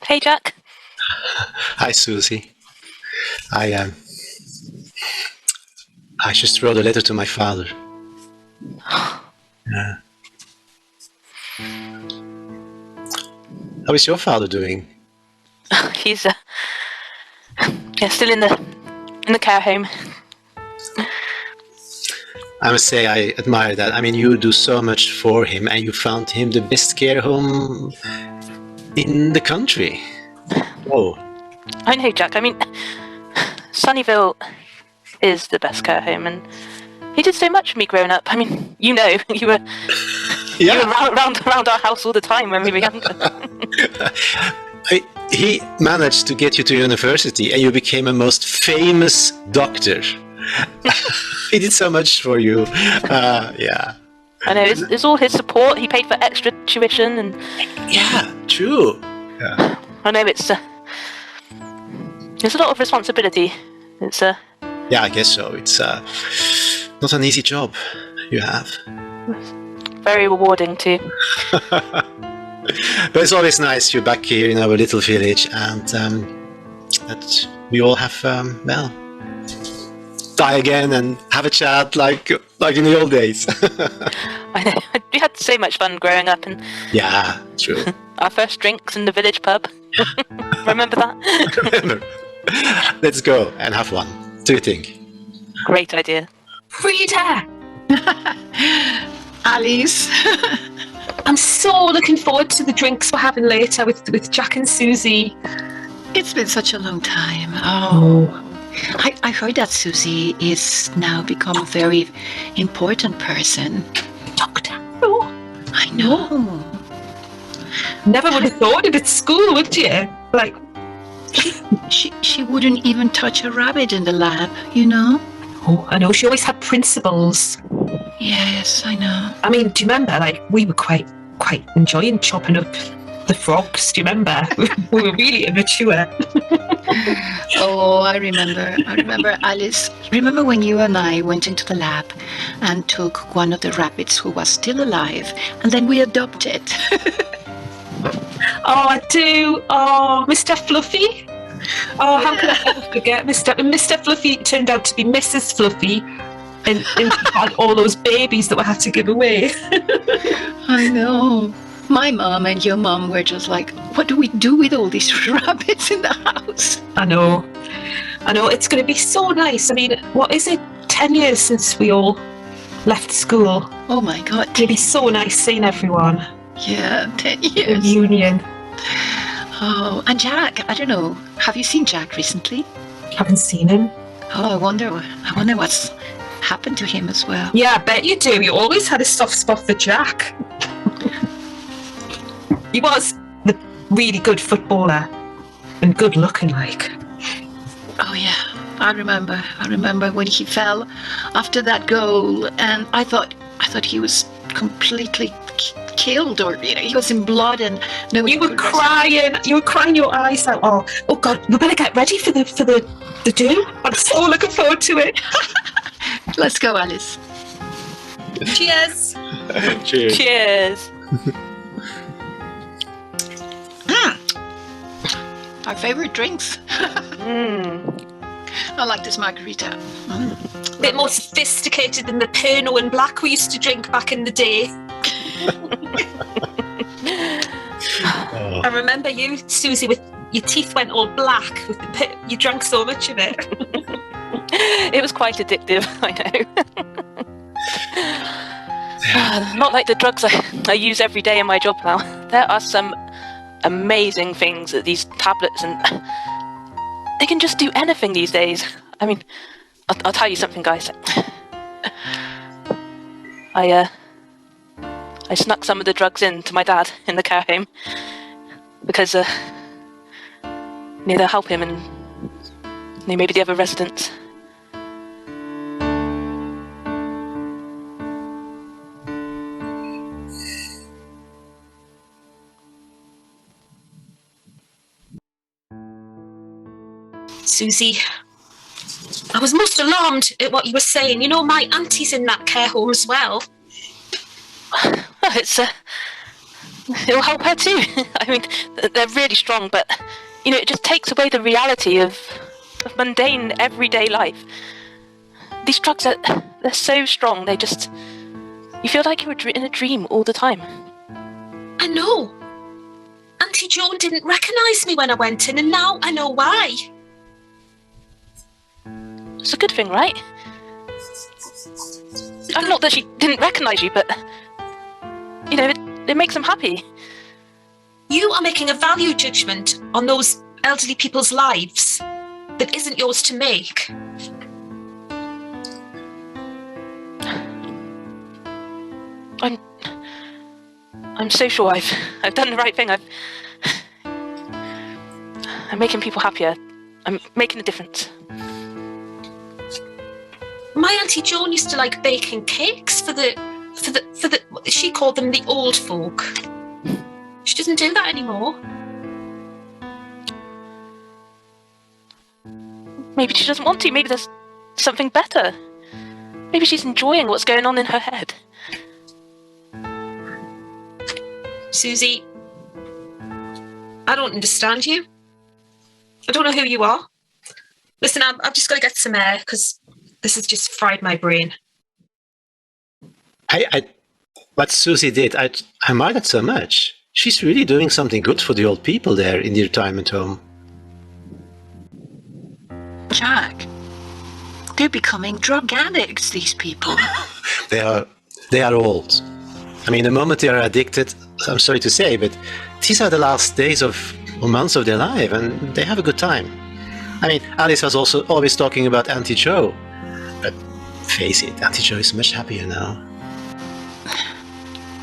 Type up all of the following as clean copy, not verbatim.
Hey, Jack. Hi, Susie. I I just wrote a letter to my father. Yeah. How is your father doing? He's still in the care home. I must say I admire that. I mean, you do so much for him, and you found him the best care home in the country. Oh, I know, Jack. I mean, Sunnyvale is the best care home, and he did so much for me growing up. I mean, you know, you were yeah. around our house all the time when we were younger. He managed to get you to university, and you became a most famous doctor. He did so much for you. Yeah. I know, it's all his support. He paid for extra tuition, and Yeah, true. Yeah. I know it's a lot of responsibility. It's Yeah, I guess so. It's not an easy job you have. very rewarding too. But it's always nice you're back here in our little village, and that we all have, die again and have a chat like in the old days. I know, we had so much fun growing up, and Yeah, true. our first drinks in the village pub. Remember that? Remember, let's go and have one. What do you think? Great idea. Frida! Alice. I'm so looking forward to the drinks we're having later with Jack and Susie. It's been such a long time. Oh. I heard that Susie is now become a very important person. Doctor. Oh, I know. never would have thought it at school, would you? Like, She wouldn't even touch a rabbit in the lab, you know? oh, I know, she always had principles. Yes, I know. I mean, do you remember, like, we were quite enjoying chopping up the frogs, do you remember? We were really immature. Oh, I remember, Alice. Remember when you and I went into the lab and took one of the rabbits who was still alive, and then we adopted? Oh, I do. Oh, Mr. Fluffy. Oh, how could I ever forget Mr. Fluffy turned out to be Mrs. Fluffy, and had all those babies that we had to give away. I know. My mom and your mom were just like, what do we do with all these rabbits in the house? I know. It's going to be so nice. I mean, what is it? 10 years since we all left school. Oh my God. It'll be so nice seeing everyone. Yeah, 10 years. Reunion. Oh, and Jack, I don't know. Have you seen Jack recently? Haven't seen him. Oh, I wonder what's happened to him as well. Yeah, I bet you do. You always had a soft spot for Jack. He was the really good footballer and good looking, like. Oh yeah, I remember when he fell after that goal, and I thought he was completely killed, or he was in blood, and no. You were crying your eyes out. Oh God, we better get ready for the do. I'm so looking forward to it. Let's go, Alice. Cheers. Cheers. Cheers. Our favorite drinks. I like this margarita. A bit more sophisticated than the Pernod and Black we used to drink back in the day. Oh. I remember you, Susie, with your teeth went all black. You drank so much of it. It was quite addictive, I know. Not like the drugs I use every day in my job now. There are some amazing things that these tablets, and they can just do anything these days. I mean, I'll tell you something, guys. I snuck some of the drugs in to my dad in the care home because they'll help him and maybe the other residents. Susie, I was most alarmed at what you were saying. You know, my auntie's in that care home as well. Well, it's it'll help her too. I mean, they're really strong, but it just takes away the reality of mundane everyday life. These drugs they're so strong. You feel like you're in a dream all the time. I know. Auntie Joan didn't recognise me when I went in, and now I know why. It's a good thing, right? Not that she didn't recognise you, but it makes them happy. You are making a value judgment on those elderly people's lives that isn't yours to make. I'm so sure I've done the right thing. I'm making people happier. I'm making a difference. My Auntie Joan used to like baking cakes for the she called them the old folk. She doesn't do that anymore. Maybe she doesn't want to. Maybe there's something better. Maybe she's enjoying what's going on in her head. Susie, I don't understand you. I don't know who you are. Listen, I've just got to get some air because this has just fried my brain. What Susie did, I admire that so much. She's really doing something good for the old people there in the retirement home. Jack, they're becoming drug addicts, these people. They are old. I mean, the moment they are addicted, I'm sorry to say, but these are the last days or months of their life, and they have a good time. I mean, Alice was also always talking about Auntie Jo, but face it, Auntie Jo is much happier now.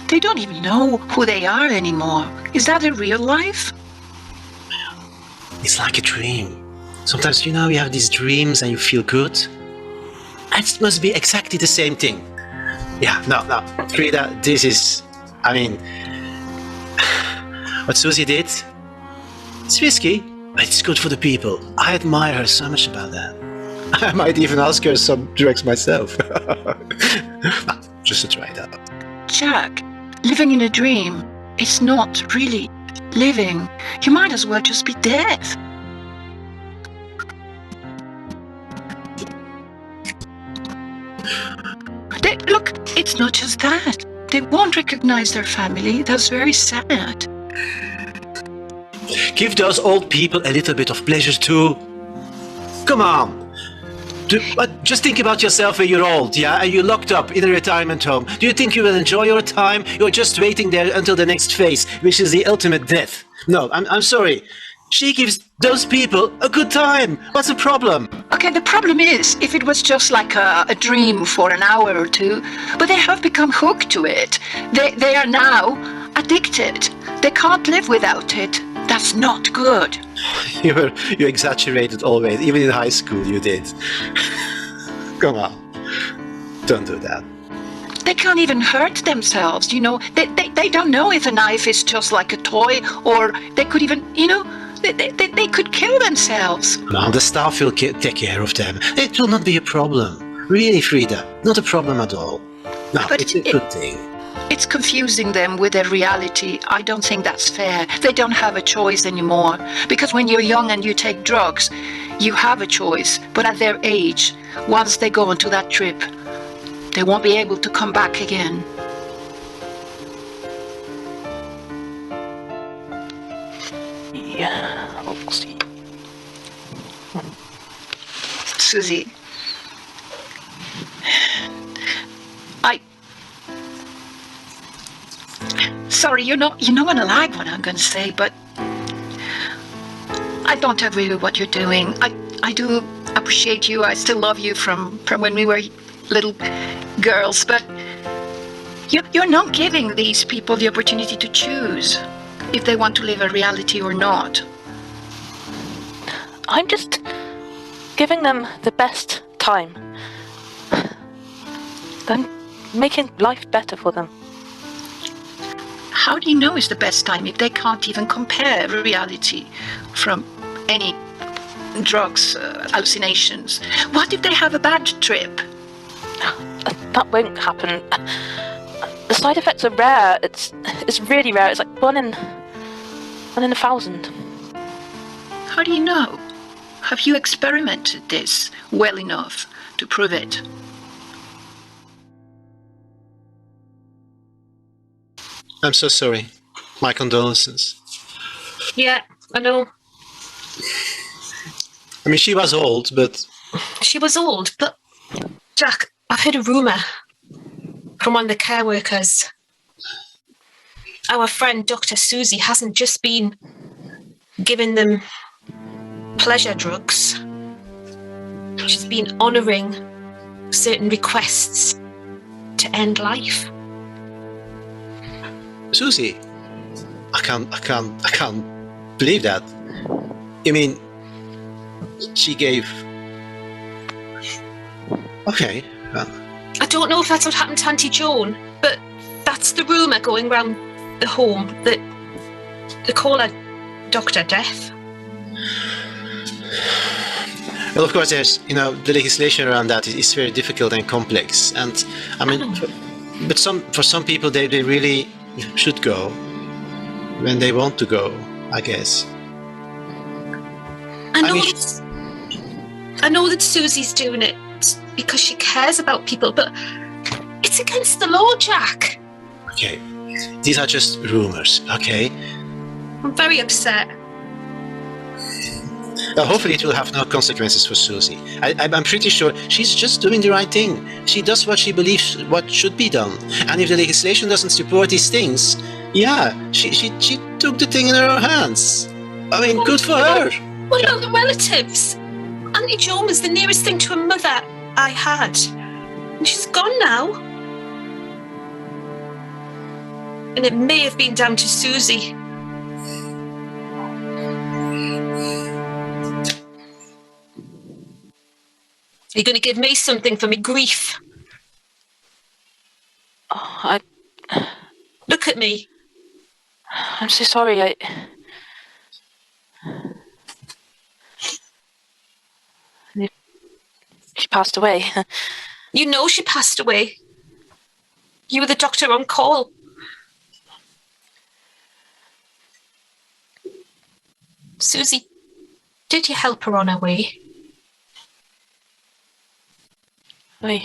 They don't even know who they are anymore. Is that in real life? It's like a dream. Sometimes, you have these dreams and you feel good. And it must be exactly the same thing. Yeah, no, Frida, this is, what Susie did, it's risky, but it's good for the people. I admire her so much about that. I might even ask her some drugs myself. Just to try it out. Jack, living in a dream, it's not really living. You might as well just be dead. Look, it's not just that. They won't recognize their family. That's very sad. Give those old people a little bit of pleasure too. Come on. Just think about yourself when you're old, yeah? And you're locked up in a retirement home. Do you think you will enjoy your time? You're just waiting there until the next phase, which is the ultimate death. No, I'm sorry. She gives those people a good time. What's the problem? Okay, the problem is, if it was just like a dream for an hour or two, but they have become hooked to it. They are now addicted. They can't live without it. That's not good. You exaggerated always. Even in high school you did. Come on. Don't do that. They can't even hurt themselves, They don't know if a knife is just like a toy, or they could even, they could kill themselves. No, the staff will take care of them. It will not be a problem. Really, Frida, not a problem at all. No, but it's a good thing. It's confusing them with their reality. I don't think that's fair. They don't have a choice anymore. Because when you're young and you take drugs, you have a choice. But at their age, once they go onto that trip, they won't be able to come back again. Yeah, I'll see. Susie, sorry, you're not gonna like what I'm gonna say, but I don't agree with what you're doing. I do appreciate you. I still love you from when we were little girls, but you're not giving these people the opportunity to choose if they want to live a reality or not. I'm just giving them the best time. I'm making life better for them. How do you know it's the best time if they can't even compare reality from any drugs, hallucinations? What if they have a bad trip? That won't happen. The side effects are rare. It's really rare. It's like one in 1,000. How do you know? Have you experimented this well enough to prove it? I'm so sorry. My condolences. Yeah, I know. I mean, she was old, but She was old, but Jack, I've heard a rumour from one of the care workers. Our friend Dr. Susie hasn't just been giving them pleasure drugs. She's been honouring certain requests to end life. Susie, I can't believe that. You mean she gave? Okay. Well. I don't know if that's what happened to Auntie Joan, but that's the rumour going round the home, that they call her Dr. Death. Well, of course, there's the legislation around that is very difficult and complex, and I mean, but for some people they really should go when they want to go, I guess. I know that Susie's doing it because she cares about people, but it's against the law, Jack. Okay, these are just rumors, okay? I'm very upset. Hopefully it will have no consequences for Susie. I'm pretty sure she's just doing the right thing. She does what she believes what should be done. And if the legislation doesn't support these things, yeah, she took the thing in her own hands. I mean, good for her. What about the relatives? Auntie Joan was the nearest thing to a mother I had. And she's gone now. And it may have been down to Susie. Are you going to give me something for me grief? Oh, Look at me. I'm so sorry. She passed away. You know she passed away. You were the doctor on call. Susie, did you help her on her way? I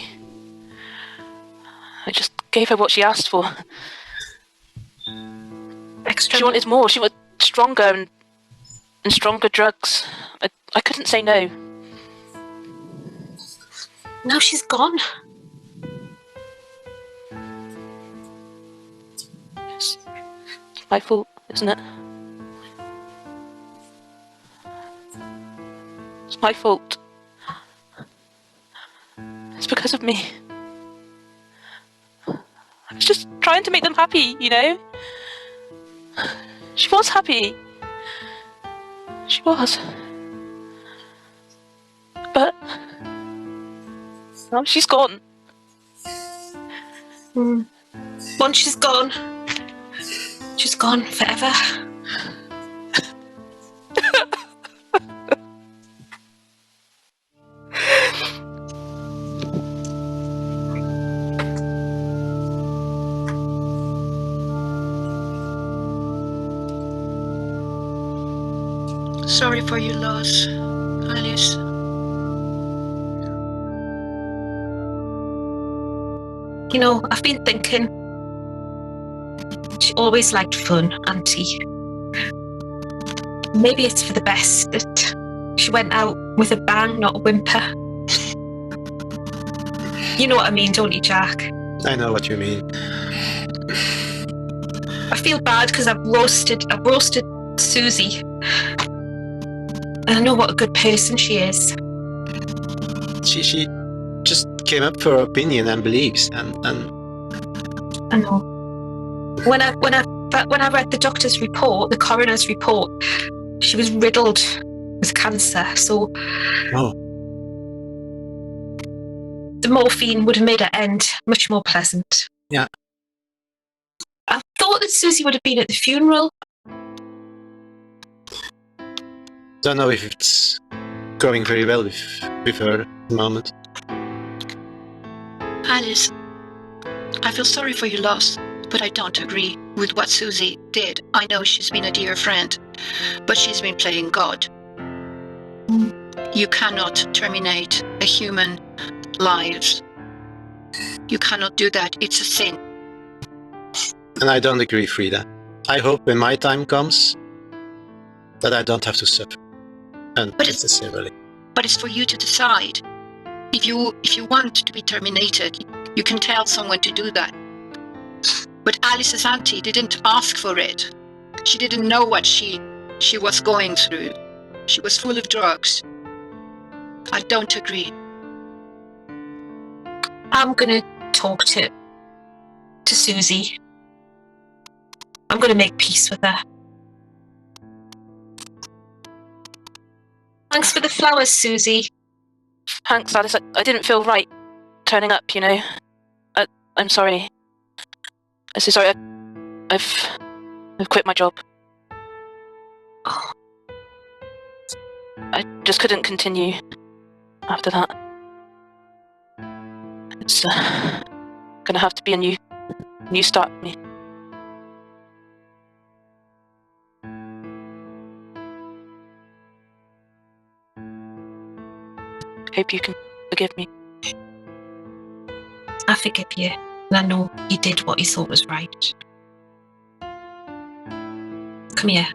just gave her what she asked for. Extra. She wanted more. She wanted stronger and stronger drugs. I couldn't say no. Now she's gone. It's my fault, isn't it? It's my fault. It's because of me. I was just trying to make them happy, She was happy. She was. But now she's gone. Once she's gone forever. Sorry for your loss, Alice. I've been thinking, she always liked fun, Auntie. Maybe it's for the best that she went out with a bang, not a whimper. You know what I mean, don't you, Jack? I know what you mean. I feel bad because I've roasted Susie. And I know what a good person she is. She just came up for her opinion and beliefs, and I know. When I read the doctor's report, the coroner's report, she was riddled with cancer. So the morphine would have made her end much more pleasant. Yeah. I thought that Susie would have been at the funeral. Don't know if it's going very well with her at the moment. Alice, I feel sorry for your loss. but I don't agree with what Susie did. I know she's been a dear friend, but she's been playing God. You cannot terminate a human lives. You cannot do that. It's a sin. And I don't agree, Frida. I hope when my time comes that I don't have to suffer unnecessarily. But it's for you to decide. If you want to be terminated, you can tell someone to do that. But Alice's auntie didn't ask for it. She didn't know what she was going through. She was full of drugs. I don't agree. I'm gonna talk to Susie. I'm gonna make peace with her. Thanks for the flowers, Susie. Thanks, Alice. I didn't feel right turning up, you know. I'm sorry. I'm so sorry. I've quit my job. I just couldn't continue after that. It's gonna have to be a new start for me. Hope you can forgive me. I forgive you, and I know you did what you thought was right. Come here.